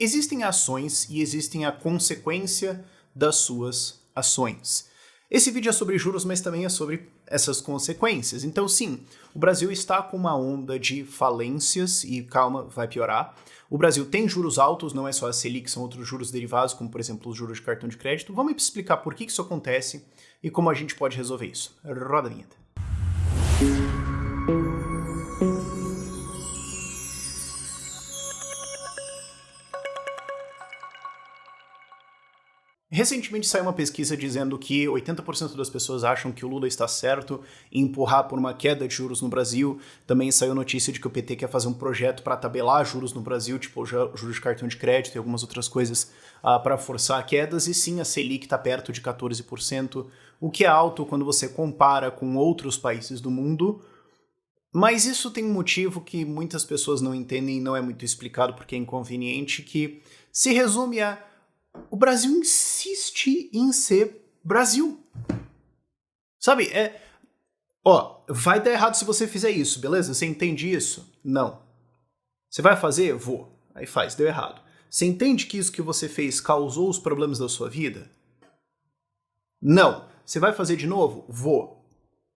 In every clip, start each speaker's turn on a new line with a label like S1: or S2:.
S1: Existem ações e existem a consequência das suas ações. Esse vídeo é sobre juros, mas também é sobre essas consequências. Então, sim, o Brasil está com uma onda de falências e, calma, vai piorar. O Brasil tem juros altos, não é só a Selic, são outros juros derivados, como, por exemplo, os juros de cartão de crédito. Vamos explicar por que isso acontece e como a gente pode resolver isso. Roda a vinheta. Recentemente saiu uma pesquisa dizendo que 80% das pessoas acham que o Lula está certo em empurrar por uma queda de juros no Brasil. Também saiu notícia de que o PT quer fazer um projeto para tabelar juros no Brasil, tipo juros de cartão de crédito e algumas outras coisas para forçar quedas. E sim, a Selic está perto de 14%, o que é alto quando você compara com outros países do mundo. Mas isso tem um motivo que muitas pessoas não entendem e não é muito explicado porque é inconveniente, que se resume a: o Brasil insiste em ser Brasil. Sabe, vai dar errado se você fizer isso, beleza? Você entende isso? Não. Você vai fazer? Vou. Aí faz, deu errado. Você entende que isso que você fez causou os problemas da sua vida? Não. Você vai fazer de novo? Vou.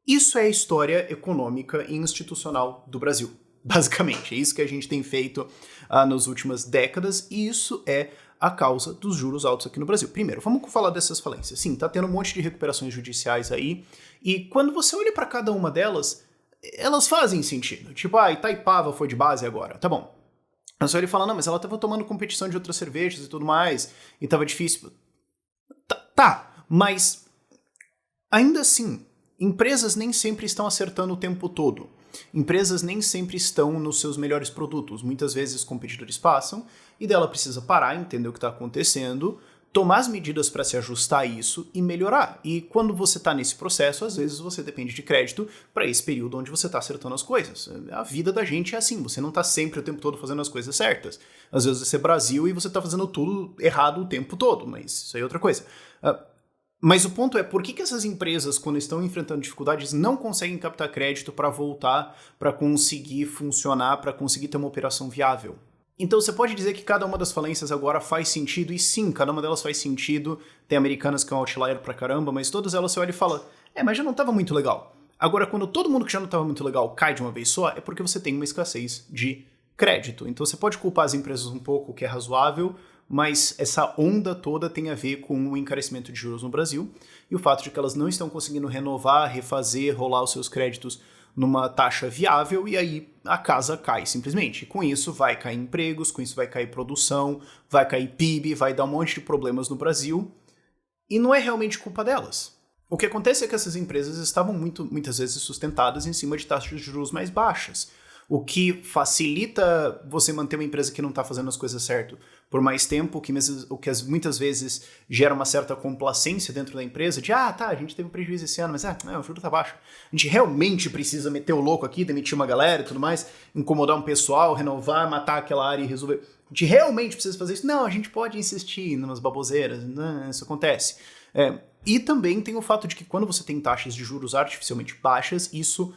S1: Isso é a história econômica e institucional do Brasil. Basicamente, é isso que a gente tem feito nas últimas décadas, e isso é a causa dos juros altos aqui no Brasil. Primeiro, vamos falar dessas falências. Sim, tá tendo um monte de recuperações judiciais aí, e quando você olha para cada uma delas, elas fazem sentido. Tipo, Itaipava foi de base agora, tá bom. Aí você olha e fala, não, mas ela tava tomando competição de outras cervejas e tudo mais, e tava difícil. Tá, mas ainda assim, empresas nem sempre estão acertando o tempo todo. Empresas nem sempre estão nos seus melhores produtos. Muitas vezes competidores passam e dela precisa parar, entender o que está acontecendo, tomar as medidas para se ajustar a isso e melhorar. E quando você está nesse processo, às vezes você depende de crédito para esse período onde você está acertando as coisas. A vida da gente é assim, você não está sempre o tempo todo fazendo as coisas certas. Às vezes você é Brasil e você está fazendo tudo errado o tempo todo, mas isso aí é outra coisa. Mas o ponto é, por que essas empresas, quando estão enfrentando dificuldades, não conseguem captar crédito para voltar, para conseguir funcionar, para conseguir ter uma operação viável? Então você pode dizer que cada uma das falências agora faz sentido, e sim, cada uma delas faz sentido. Tem Americanas que é um outlier pra caramba, mas todas elas você olha e fala, mas já não estava muito legal. Agora, quando todo mundo que já não estava muito legal cai de uma vez só, é porque você tem uma escassez de crédito. Então você pode culpar as empresas um pouco, o que é razoável, mas essa onda toda tem a ver com o encarecimento de juros no Brasil e o fato de que elas não estão conseguindo renovar, refazer, rolar os seus créditos numa taxa viável, e aí a casa cai simplesmente. Com isso vai cair empregos, com isso vai cair produção, vai cair PIB, vai dar um monte de problemas no Brasil, e não é realmente culpa delas. O que acontece é que essas empresas estavam muitas vezes sustentadas em cima de taxas de juros mais baixas, o que facilita você manter uma empresa que não está fazendo as coisas certo por mais tempo, o que muitas vezes gera uma certa complacência dentro da empresa, de a gente teve um prejuízo esse ano, mas o juro tá baixo. A gente realmente precisa meter o louco aqui, demitir uma galera e tudo mais, incomodar um pessoal, renovar, matar aquela área e resolver. A gente realmente precisa fazer isso? Não, a gente pode insistir em umas baboseiras, isso acontece. E também tem o fato de que quando você tem taxas de juros artificialmente baixas, isso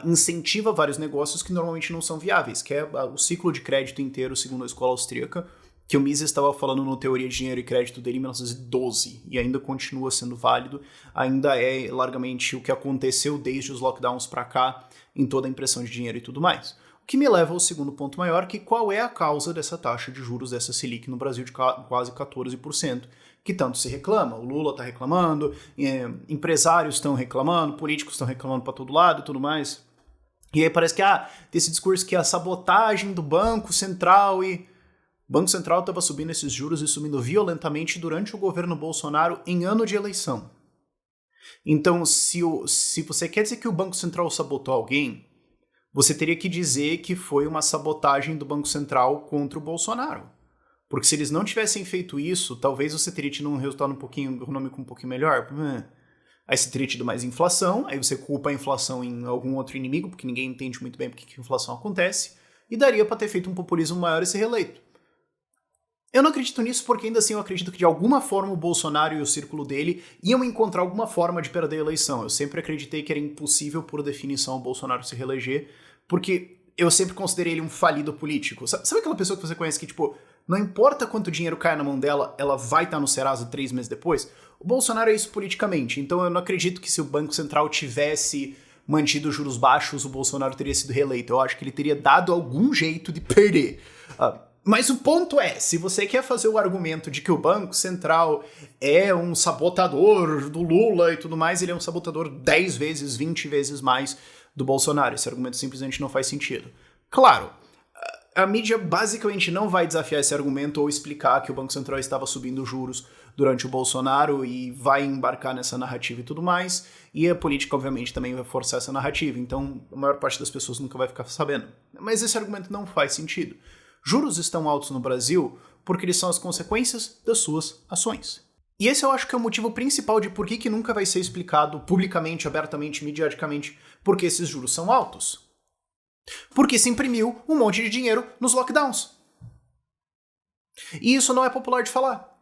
S1: incentiva vários negócios que normalmente não são viáveis, que é o ciclo de crédito inteiro, segundo a escola austríaca, que o Mises estava falando no Teoria de Dinheiro e Crédito dele em 1912, e ainda continua sendo válido, ainda é largamente o que aconteceu desde os lockdowns para cá, em toda a impressão de dinheiro e tudo mais. O que me leva ao segundo ponto maior, que qual é a causa dessa taxa de juros, dessa Selic no Brasil de quase 14%, que tanto se reclama. O Lula está reclamando, empresários estão reclamando, políticos estão reclamando para todo lado e tudo mais. E aí parece que tem esse discurso que a sabotagem do Banco Central e... O Banco Central estava subindo esses juros e subindo violentamente durante o governo Bolsonaro em ano de eleição. Então, se você quer dizer que o Banco Central sabotou alguém, você teria que dizer que foi uma sabotagem do Banco Central contra o Bolsonaro. Porque se eles não tivessem feito isso, talvez você teria tido um resultado econômico um pouquinho melhor. Aí você teria tido mais inflação, aí você culpa a inflação em algum outro inimigo, porque ninguém entende muito bem porque que a inflação acontece, e daria para ter feito um populismo maior e ser reeleito. Eu não acredito nisso porque ainda assim eu acredito que de alguma forma o Bolsonaro e o círculo dele iam encontrar alguma forma de perder a eleição. Eu sempre acreditei que era impossível por definição o Bolsonaro se reeleger, porque eu sempre considerei ele um falido político. Sabe aquela pessoa que você conhece que, tipo, não importa quanto dinheiro cai na mão dela, ela vai estar no Serasa 3 meses depois. O Bolsonaro é isso politicamente, então eu não acredito que se o Banco Central tivesse mantido juros baixos, o Bolsonaro teria sido reeleito. Eu acho que ele teria dado algum jeito de perder. Mas o ponto é, se você quer fazer o argumento de que o Banco Central é um sabotador do Lula e tudo mais, ele é um sabotador 10 vezes, 20 vezes mais do Bolsonaro. Esse argumento simplesmente não faz sentido. Claro, a mídia basicamente não vai desafiar esse argumento ou explicar que o Banco Central estava subindo juros durante o Bolsonaro e vai embarcar nessa narrativa e tudo mais, e a política obviamente também vai forçar essa narrativa, então a maior parte das pessoas nunca vai ficar sabendo. Mas esse argumento não faz sentido. Juros estão altos no Brasil porque eles são as consequências das suas ações. E esse eu acho que é o motivo principal de por que nunca vai ser explicado publicamente, abertamente, mediaticamente, por que esses juros são altos. Porque se imprimiu um monte de dinheiro nos lockdowns. E isso não é popular de falar.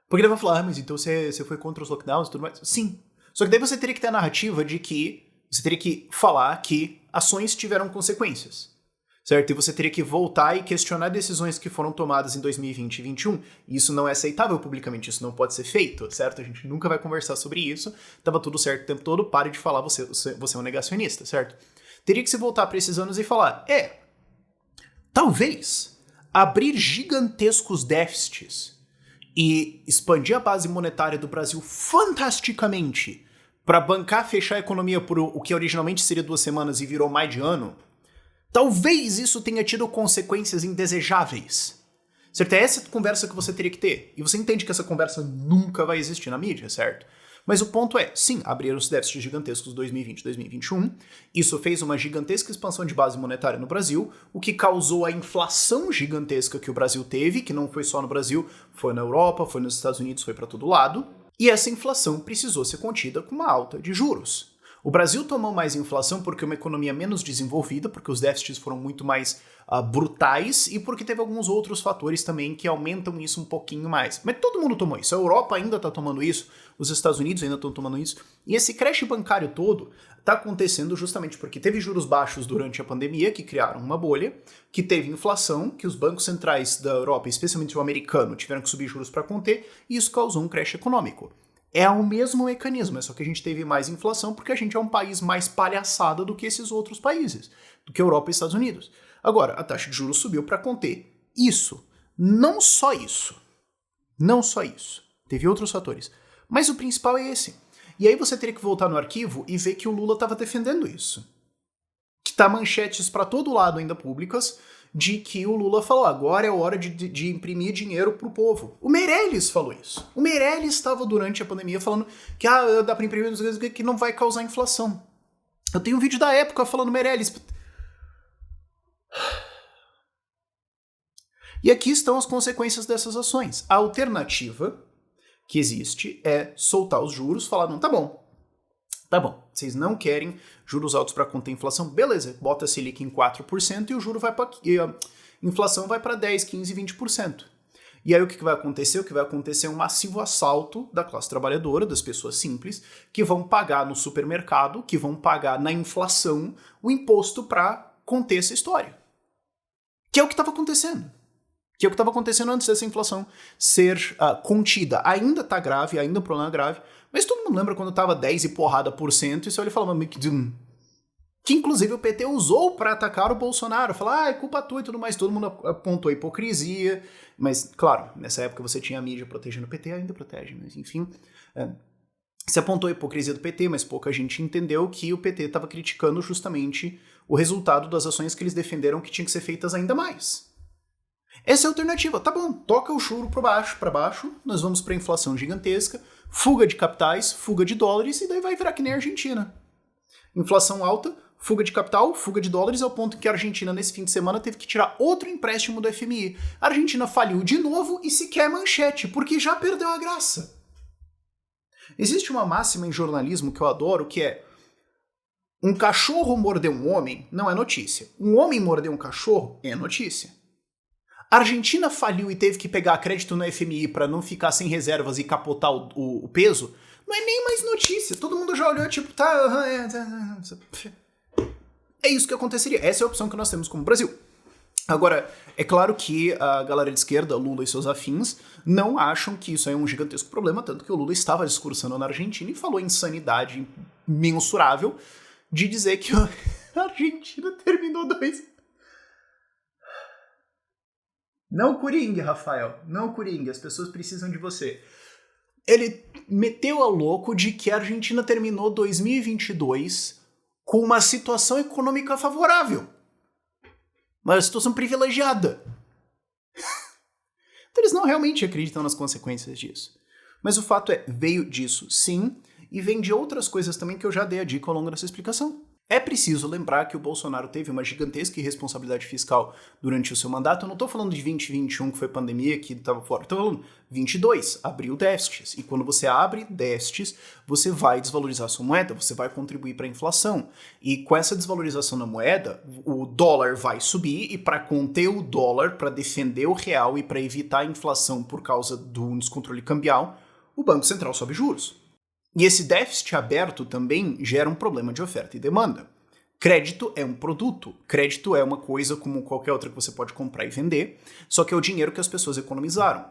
S1: Porque ele vai falar, mas então você foi contra os lockdowns e tudo mais? Sim. Só que daí você teria que ter a narrativa de que você teria que falar que ações tiveram consequências. Certo? E você teria que voltar e questionar decisões que foram tomadas em 2020 e 2021. E isso não é aceitável publicamente, isso não pode ser feito, certo? A gente nunca vai conversar sobre isso. Tava tudo certo o tempo todo, pare de falar, você é um negacionista, certo? Teria que se voltar para esses anos e falar, talvez abrir gigantescos déficits e expandir a base monetária do Brasil fantasticamente para bancar fechar a economia por o que originalmente seria 2 semanas e virou mais de ano, talvez isso tenha tido consequências indesejáveis. Certo? É essa conversa que você teria que ter. E você entende que essa conversa nunca vai existir na mídia, certo? Mas o ponto é, sim, abriram os déficits gigantescos 2020 e 2021, isso fez uma gigantesca expansão de base monetária no Brasil, o que causou a inflação gigantesca que o Brasil teve, que não foi só no Brasil, foi na Europa, foi nos Estados Unidos, foi para todo lado, e essa inflação precisou ser contida com uma alta de juros. O Brasil tomou mais inflação porque é uma economia menos desenvolvida, porque os déficits foram muito mais brutais e porque teve alguns outros fatores também que aumentam isso um pouquinho mais. Mas todo mundo tomou isso. A Europa ainda está tomando isso, os Estados Unidos ainda estão tomando isso. E esse crash bancário todo está acontecendo justamente porque teve juros baixos durante a pandemia, que criaram uma bolha, que teve inflação, que os bancos centrais da Europa, especialmente o americano, tiveram que subir juros para conter, e isso causou um crash econômico. É o mesmo mecanismo, é só que a gente teve mais inflação porque a gente é um país mais palhaçada do que esses outros países, do que a Europa e Estados Unidos. Agora, a taxa de juros subiu para conter isso. Não só isso. Não só isso. Teve outros fatores. Mas o principal é esse. E aí você teria que voltar no arquivo e ver que o Lula estava defendendo isso. Que tá manchetes para todo lado ainda públicas de que o Lula falou, agora é hora de imprimir dinheiro pro povo. O Meirelles falou isso. O Meirelles estava durante a pandemia falando que dá para imprimir que não vai causar inflação. Eu tenho um vídeo da época falando Meirelles. E aqui estão as consequências dessas ações. A alternativa que existe é soltar os juros, falar, não, tá bom, vocês não querem juros altos para conter a inflação, beleza, bota a Selic em 4% e o juro vai para a inflação vai para 10, 15, 20%. E aí o que vai acontecer? O que vai acontecer é um massivo assalto da classe trabalhadora, das pessoas simples, que vão pagar no supermercado, que vão pagar na inflação o imposto para conter essa história. Que é o que estava acontecendo. Que é o que estava acontecendo antes dessa inflação ser contida. Ainda está grave, ainda é um problema grave, mas todo mundo lembra quando estava 10 e porrada por cento, e você olha e fala, que inclusive o PT usou para atacar o Bolsonaro, falar, é culpa tua e tudo mais, todo mundo apontou a hipocrisia, mas, claro, nessa época você tinha a mídia protegendo o PT, ainda protege, mas enfim, se apontou a hipocrisia do PT, mas pouca gente entendeu que o PT estava criticando justamente o resultado das ações que eles defenderam que tinham que ser feitas ainda mais. Essa é a alternativa, tá bom, toca o churo para baixo, nós vamos para inflação gigantesca, fuga de capitais, fuga de dólares, e daí vai virar que nem a Argentina. Inflação alta, fuga de capital, fuga de dólares, ao ponto que a Argentina, nesse fim de semana, teve que tirar outro empréstimo do FMI. A Argentina faliu de novo e sequer manchete, porque já perdeu a graça. Existe uma máxima em jornalismo que eu adoro, que é um cachorro mordeu um homem, não é notícia. Um homem mordeu um cachorro, é notícia. A Argentina faliu e teve que pegar crédito no FMI para não ficar sem reservas e capotar o peso, não é nem mais notícia. Todo mundo já olhou, tipo, É isso que aconteceria. Essa é a opção que nós temos como Brasil. Agora, é claro que a galera de esquerda, Lula e seus afins, não acham que isso é um gigantesco problema, tanto que o Lula estava discursando na Argentina e falou insanidade mensurável de dizer que a Argentina terminou dois. Não coringue, Rafael, não coringue, as pessoas precisam de você. Ele meteu a louco de que a Argentina terminou 2022 com uma situação econômica favorável. Uma situação privilegiada. Então eles não realmente acreditam nas consequências disso. Mas o fato é, veio disso sim, e vem de outras coisas também que eu já dei a dica ao longo dessa explicação. É preciso lembrar que o Bolsonaro teve uma gigantesca irresponsabilidade fiscal durante o seu mandato. Eu não estou falando de 2021, que foi pandemia, que estava fora. Estou falando 22, abriu déficits. E quando você abre déficits, você vai desvalorizar sua moeda, você vai contribuir para a inflação. E com essa desvalorização da moeda, o dólar vai subir, e para conter o dólar, para defender o real e para evitar a inflação por causa do descontrole cambial, o Banco Central sobe juros. E esse déficit aberto também gera um problema de oferta e demanda. Crédito é um produto. Crédito é uma coisa como qualquer outra que você pode comprar e vender, só que é o dinheiro que as pessoas economizaram.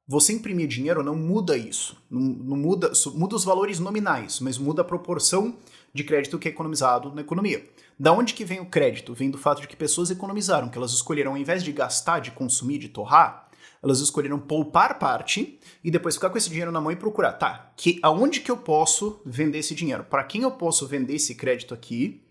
S1: Você imprimir dinheiro não muda isso. Não muda os valores nominais, mas muda a proporção de crédito que é economizado na economia. Da onde que vem o crédito? Vem do fato de que pessoas economizaram, que elas escolheram, ao invés de gastar, de consumir, de torrar, elas escolheram poupar parte e depois ficar com esse dinheiro na mão e procurar, tá, aonde que eu posso vender esse dinheiro? Para quem eu posso vender esse crédito aqui,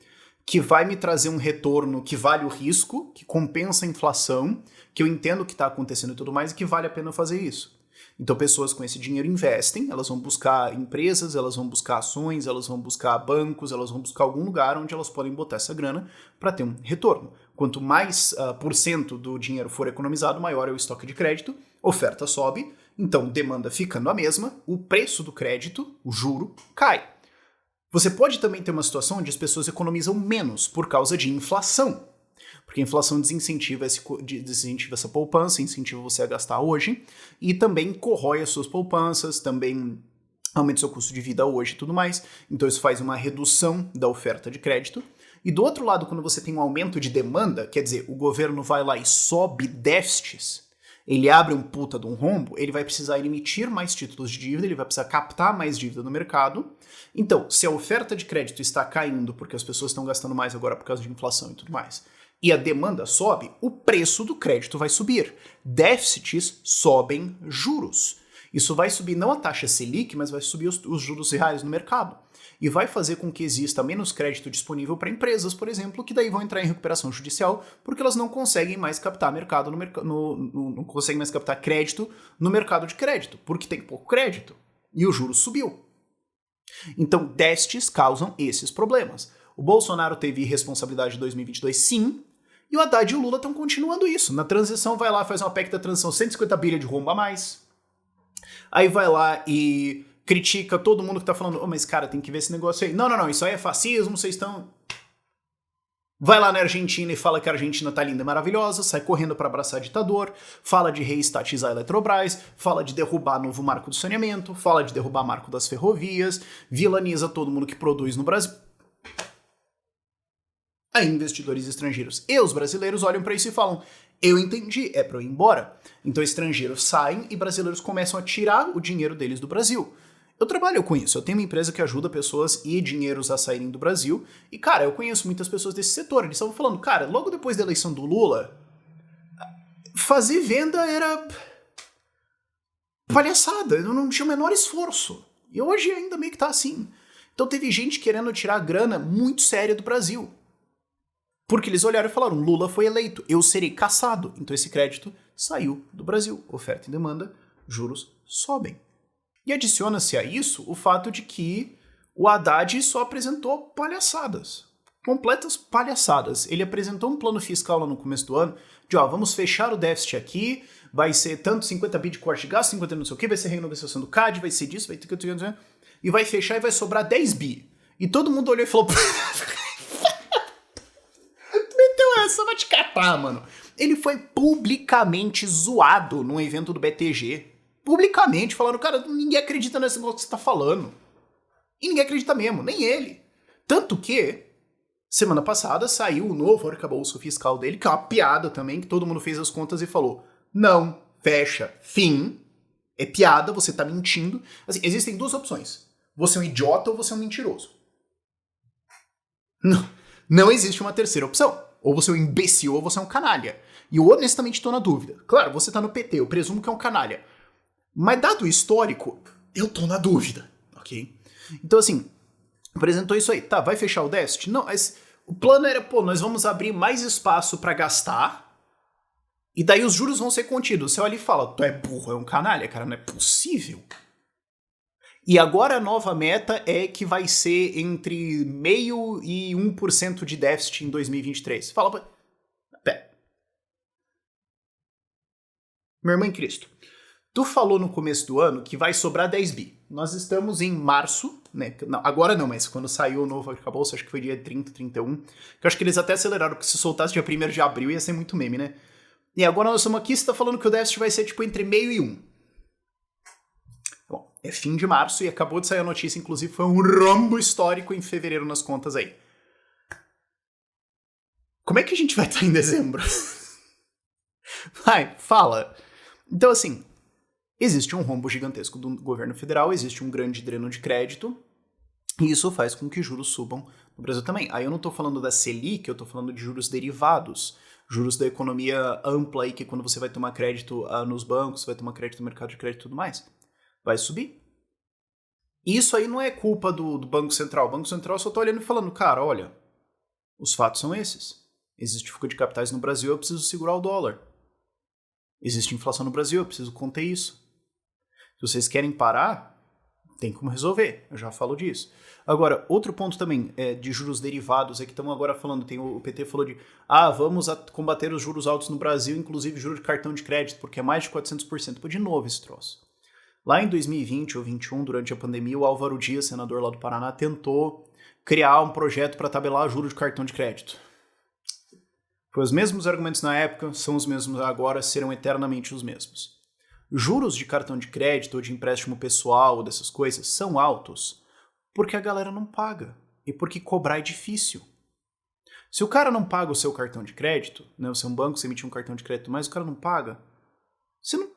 S1: que vai me trazer um retorno que vale o risco, que compensa a inflação, que eu entendo o que está acontecendo e tudo mais, e que vale a pena fazer isso. Então pessoas com esse dinheiro investem, elas vão buscar empresas, elas vão buscar ações, elas vão buscar bancos, elas vão buscar algum lugar onde elas podem botar essa grana para ter um retorno. Quanto mais por cento do dinheiro for economizado, maior é o estoque de crédito, oferta sobe, então demanda ficando a mesma, o preço do crédito, o juro, cai. Você pode também ter uma situação onde as pessoas economizam menos por causa de inflação. Porque a inflação desincentiva essa poupança, incentiva você a gastar hoje, e também corrói as suas poupanças, também aumenta o seu custo de vida hoje e tudo mais. Então isso faz uma redução da oferta de crédito. E do outro lado, quando você tem um aumento de demanda, quer dizer, o governo vai lá e sobe déficits, ele abre um puta de um rombo, ele vai precisar emitir mais títulos de dívida, ele vai precisar captar mais dívida no mercado. Então, se a oferta de crédito está caindo porque as pessoas estão gastando mais agora por causa de inflação e tudo mais, e a demanda sobe, o preço do crédito vai subir. Déficits sobem juros. Isso vai subir não a taxa Selic, mas vai subir os juros reais no mercado. E vai fazer com que exista menos crédito disponível para empresas, por exemplo, que daí vão entrar em recuperação judicial porque elas não conseguem mais captar não conseguem mais captar crédito no mercado de crédito, porque tem pouco crédito. E o juro subiu. Então, déficits causam esses problemas. O Bolsonaro teve irresponsabilidade em 2022, sim, e o Haddad e o Lula estão continuando isso. Na transição, vai lá, faz uma PEC da transição, 150 bilhões de rombo a mais. Aí vai lá e critica todo mundo que tá falando, mas cara, tem que ver esse negócio aí. Não, isso aí é fascismo, vocês estão... Vai lá na Argentina e fala que a Argentina tá linda e maravilhosa, sai correndo para abraçar ditador, fala de reestatizar a Eletrobras, fala de derrubar novo marco do saneamento, fala de derrubar marco das ferrovias, vilaniza todo mundo que produz no Brasil. Aí investidores estrangeiros e os brasileiros olham para isso e falam, eu entendi, é para eu ir embora. Então estrangeiros saem e brasileiros começam a tirar o dinheiro deles do Brasil. Eu trabalho com isso, eu tenho uma empresa que ajuda pessoas e dinheiros a saírem do Brasil, e cara, eu conheço muitas pessoas desse setor, eles estavam falando, cara, logo depois da eleição do Lula, fazer venda era palhaçada, eu não tinha o menor esforço. E hoje ainda meio que tá assim. Então teve gente querendo tirar grana muito séria do Brasil. Porque eles olharam e falaram, Lula foi eleito, eu serei caçado. Então esse crédito saiu do Brasil. Oferta e demanda, juros sobem. E adiciona-se a isso o fato de que o Haddad só apresentou palhaçadas. Completas palhaçadas. Ele apresentou um plano fiscal lá no começo do ano de, vamos fechar o déficit aqui, vai ser tanto 50 bi de corte de gasto, 50 não sei o que, vai ser renegociação do CAD, vai ser disso, vai ter que... E vai fechar e vai sobrar 10 bi. E todo mundo olhou e falou... Essa vai te catar, mano. Ele foi publicamente zoado num evento do BTG. Publicamente, falando, cara, ninguém acredita nesse negócio que você tá falando. E ninguém acredita mesmo, nem ele. Tanto que Semana passada saiu o novo arcabouço fiscal dele, que é uma piada também, que todo mundo fez as contas e falou: não, fecha, fim, é piada, você tá mentindo. Assim, existem duas opções. Você é um idiota ou você é um mentiroso. Não, não existe uma terceira opção. Ou você é um imbecil ou você é um canalha. E eu honestamente tô na dúvida. Claro, você tá no PT, eu presumo que é um canalha. Mas dado o histórico, eu tô na dúvida, ok? Então assim, apresentou isso aí. Tá, vai fechar o déficit? Não, mas o plano era, pô, nós vamos abrir mais espaço para gastar e daí os juros vão ser contidos. Você olha e fala, tu é burro, é um canalha, cara, não é possível. E agora a nova meta é que vai ser entre 0,5% e 1% de déficit em 2023. Fala, pé. Meu irmão em Cristo, tu falou no começo do ano que vai sobrar 10 bi. Nós estamos em março, né? Não, agora não, mas quando saiu o novo arcabouço, acho que foi dia 30, 31. Que eu acho que eles até aceleraram, porque se soltasse dia 1º de abril ia ser muito meme, né? E agora nós estamos aqui, você tá falando que o déficit vai ser tipo entre 0,5% e 1%. Bom, é fim de março e acabou de sair a notícia, inclusive foi um rombo histórico em fevereiro nas contas aí. Como é que a gente vai estar em dezembro? Vai, fala. Então assim, existe um rombo gigantesco do governo federal, existe um grande dreno de crédito, e isso faz com que juros subam no Brasil também. Aí eu não tô falando da Selic, eu tô falando de juros derivados, juros da economia ampla aí, que quando você vai tomar crédito nos bancos, vai tomar crédito no mercado de crédito e tudo mais, vai subir. Isso aí não é culpa do Banco Central. O Banco Central só tá olhando e falando, cara, olha, os fatos são esses. Existe fuga de capitais no Brasil, eu preciso segurar o dólar. Existe inflação no Brasil, eu preciso conter isso. Se vocês querem parar, tem como resolver, eu já falo disso. Agora, outro ponto também de juros derivados, é que estamos agora falando, o PT falou de, vamos combater os juros altos no Brasil, inclusive juros de cartão de crédito, porque é mais de 400%. Pô, de novo esse troço. Lá em 2020 ou 2021, durante a pandemia, o Álvaro Dias, senador lá do Paraná, tentou criar um projeto para tabelar juros de cartão de crédito. Foi os mesmos argumentos na época, são os mesmos agora, serão eternamente os mesmos. Juros de cartão de crédito ou de empréstimo pessoal ou dessas coisas são altos porque a galera não paga e porque cobrar é difícil. Se o cara não paga o seu cartão de crédito, né, você é um banco, você emitiu um cartão de crédito, mas o cara não paga, você não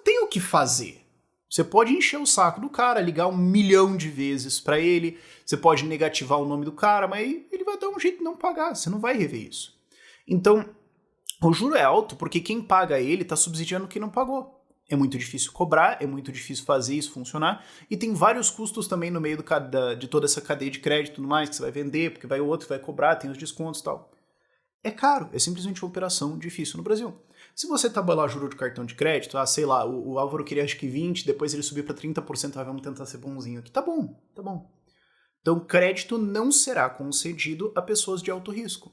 S1: tem o que fazer. Você pode encher o saco do cara, ligar 1 milhão de vezes para ele, você pode negativar o nome do cara, mas ele vai dar um jeito de não pagar, você não vai rever isso. Então, o juro é alto porque quem paga ele está subsidiando quem não pagou. É muito difícil cobrar, é muito difícil fazer isso funcionar, e tem vários custos também no meio de toda essa cadeia de crédito e tudo mais, que você vai vender, porque vai o outro que vai cobrar, tem os descontos e tal. É caro, é simplesmente uma operação difícil no Brasil. Se você tabelar juro de cartão de crédito, sei lá, o Álvaro queria acho que 20%, depois ele subiu para 30%, vamos tentar ser bonzinho aqui. Tá bom, tá bom. Então, crédito não será concedido a pessoas de alto risco.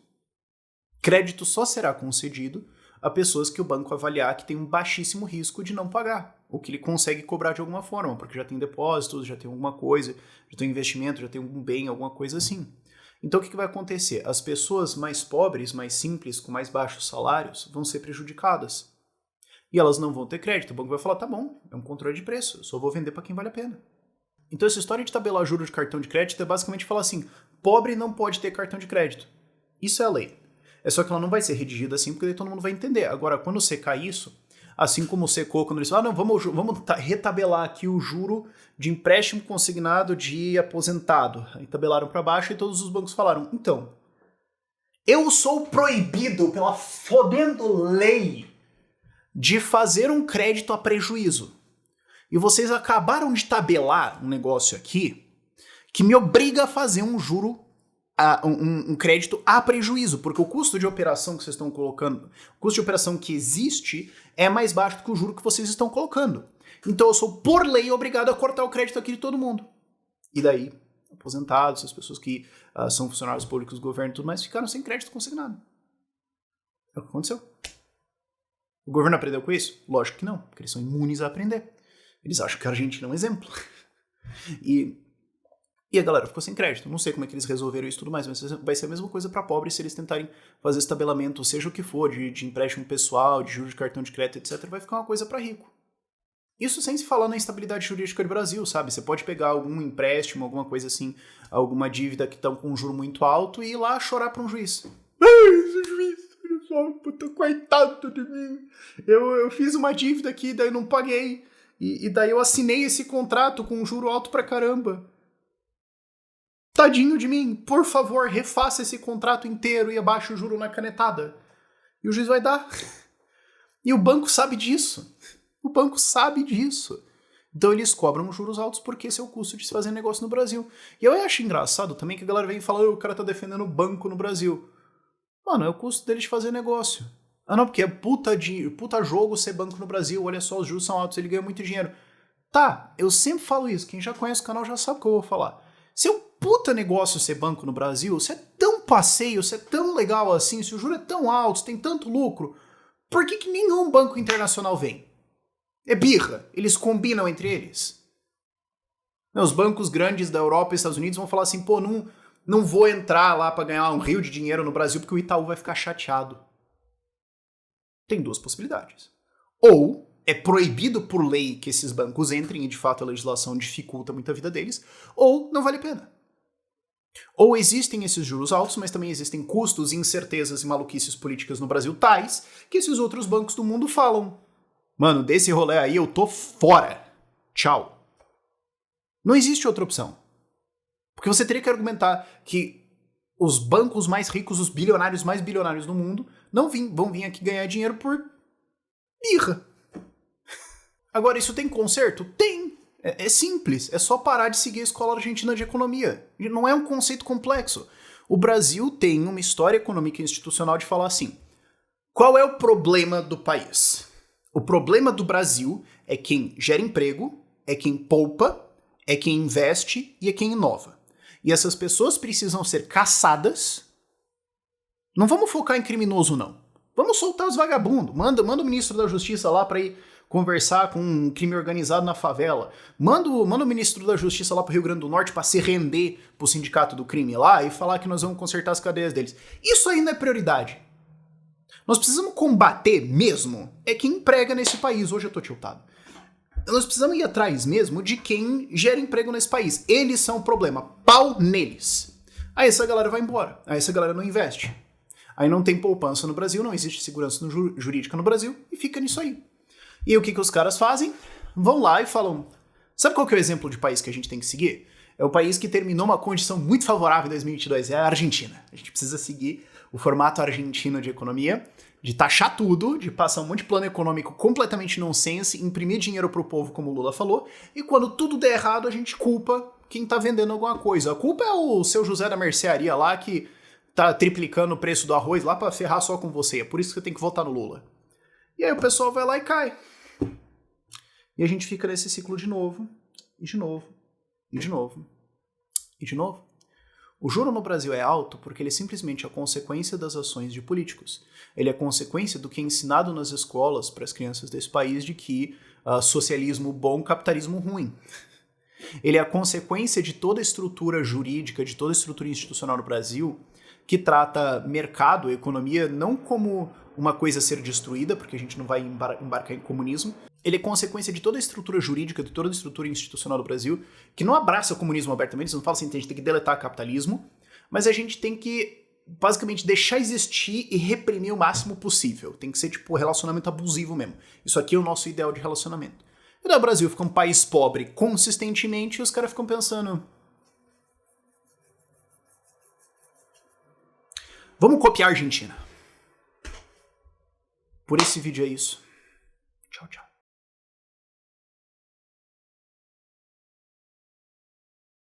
S1: Crédito só será concedido a pessoas que o banco avaliar que tem um baixíssimo risco de não pagar, ou que ele consegue cobrar de alguma forma, porque já tem depósitos, já tem alguma coisa, já tem investimento, já tem algum bem, alguma coisa assim. Então o que vai acontecer? As pessoas mais pobres, mais simples, com mais baixos salários, vão ser prejudicadas. E elas não vão ter crédito. O banco vai falar, tá bom, é um controle de preço, eu só vou vender para quem vale a pena. Então essa história de tabelar juros de cartão de crédito é basicamente falar assim, pobre não pode ter cartão de crédito. Isso é a lei. É só que ela não vai ser redigida assim, porque daí todo mundo vai entender. Agora, quando secar isso, assim como secou, quando eles falam, não, vamos retabelar aqui o juro de empréstimo consignado de aposentado. Aí tabelaram para baixo e todos os bancos falaram, então, eu sou proibido pela fodendo lei de fazer um crédito a prejuízo. E vocês acabaram de tabelar um negócio aqui que me obriga a fazer um juro um crédito a prejuízo, porque o custo de operação que vocês estão colocando, o custo de operação que existe é mais baixo do que o juro que vocês estão colocando. Então eu sou, por lei, obrigado a cortar o crédito aqui de todo mundo. E daí, aposentados, as pessoas que são funcionários públicos do governo e tudo mais, ficaram sem crédito consignado. É o que aconteceu. O governo aprendeu com isso? Lógico que não, porque eles são imunes a aprender. Eles acham que a Argentina é um exemplo. E a galera ficou sem crédito. Não sei como é que eles resolveram isso e tudo mais, mas vai ser a mesma coisa para pobres se eles tentarem fazer esse tabelamento, seja o que for, de empréstimo pessoal, de juros de cartão de crédito, etc. Vai ficar uma coisa para rico. Isso sem se falar na instabilidade jurídica do Brasil, sabe? Você pode pegar algum empréstimo, alguma coisa assim, alguma dívida que estão com um juro muito alto e ir lá chorar para um juiz. Esse juiz, olha só, puta, coitado de mim. Eu fiz uma dívida aqui, daí eu não paguei. E daí eu assinei esse contrato com um juro alto pra caramba. Tadinho de mim, por favor, refaça esse contrato inteiro e abaixe o juro na canetada. E o juiz vai dar. E o banco sabe disso. O banco sabe disso. Então eles cobram juros altos porque esse é o custo de se fazer negócio no Brasil. E eu acho engraçado também que a galera vem e fala o cara tá defendendo o banco no Brasil. Mano, é o custo dele de fazer negócio. Ah não, porque é puta jogo ser banco no Brasil, olha só, os juros são altos, ele ganha muito dinheiro. Tá, eu sempre falo isso, quem já conhece o canal já sabe o que eu vou falar. Se é um puta negócio ser banco no Brasil, se é tão passeio, se é tão legal assim, se o juro é tão alto, se tem tanto lucro, por que nenhum banco internacional vem? É birra, eles combinam entre eles. Os bancos grandes da Europa e Estados Unidos vão falar assim, pô, não vou entrar lá pra ganhar um rio de dinheiro no Brasil porque o Itaú vai ficar chateado. Tem duas possibilidades. Ou é proibido por lei que esses bancos entrem e de fato a legislação dificulta muito a vida deles, ou não vale a pena. Ou existem esses juros altos, mas também existem custos, incertezas e maluquices políticas no Brasil tais que esses outros bancos do mundo falam: mano, desse rolê aí eu tô fora. Tchau. Não existe outra opção. Porque você teria que argumentar que os bancos mais ricos, os bilionários mais bilionários do mundo, não vão vir aqui ganhar dinheiro por birra. Agora, isso tem conserto? Tem. É simples. É só parar de seguir a escola argentina de economia. Não é um conceito complexo. O Brasil tem uma história econômica e institucional de falar assim: qual é o problema do país? O problema do Brasil é quem gera emprego, é quem poupa, é quem investe e é quem inova. E essas pessoas precisam ser caçadas. Não vamos focar em criminoso, não. Vamos soltar os vagabundos. Manda o ministro da Justiça lá pra ir conversar com um crime organizado na favela. Manda o ministro da Justiça lá pro Rio Grande do Norte pra se render pro sindicato do crime lá e falar que nós vamos consertar as cadeias deles. Isso ainda é prioridade. Nós precisamos combater mesmo é quem emprega nesse país. Hoje eu tô tiltado. Nós precisamos ir atrás mesmo de quem gera emprego nesse país. Eles são o problema. Pau neles. Aí essa galera vai embora. Aí essa galera não investe. Aí não tem poupança no Brasil, não existe segurança jurídica no Brasil e fica nisso aí. E o que os caras fazem? Vão lá e falam: sabe qual que é o exemplo de país que a gente tem que seguir? É o país que terminou uma condição muito favorável em 2022, é a Argentina. A gente precisa seguir o formato argentino de economia, de taxar tudo, de passar um monte de plano econômico completamente nonsense, imprimir dinheiro pro povo, como o Lula falou, e quando tudo der errado, a gente culpa quem tá vendendo alguma coisa. A culpa é o seu José da mercearia lá, que tá triplicando o preço do arroz lá pra ferrar só com você. É por isso que você tem que votar no Lula. E aí o pessoal vai lá e cai. E a gente fica nesse ciclo de novo, e de novo, e de novo, e de novo. O juro no Brasil é alto porque ele é simplesmente a consequência das ações de políticos. Ele é consequência do que é ensinado nas escolas para as crianças desse país de que socialismo bom, capitalismo ruim. Ele é a consequência de toda a estrutura jurídica, de toda a estrutura institucional no Brasil, que trata mercado, economia, não como uma coisa a ser destruída, porque a gente não vai embarcar em comunismo. Ele é consequência de toda a estrutura jurídica, de toda a estrutura institucional do Brasil, que não abraça o comunismo abertamente, não fala assim, a gente tem que deletar o capitalismo, mas a gente tem que, basicamente, deixar existir e reprimir o máximo possível. Tem que ser, tipo, relacionamento abusivo mesmo. Isso aqui é o nosso ideal de relacionamento. E daí o Brasil fica um país pobre consistentemente e os caras ficam pensando: vamos copiar a Argentina. Por esse vídeo é isso. Tchau, tchau.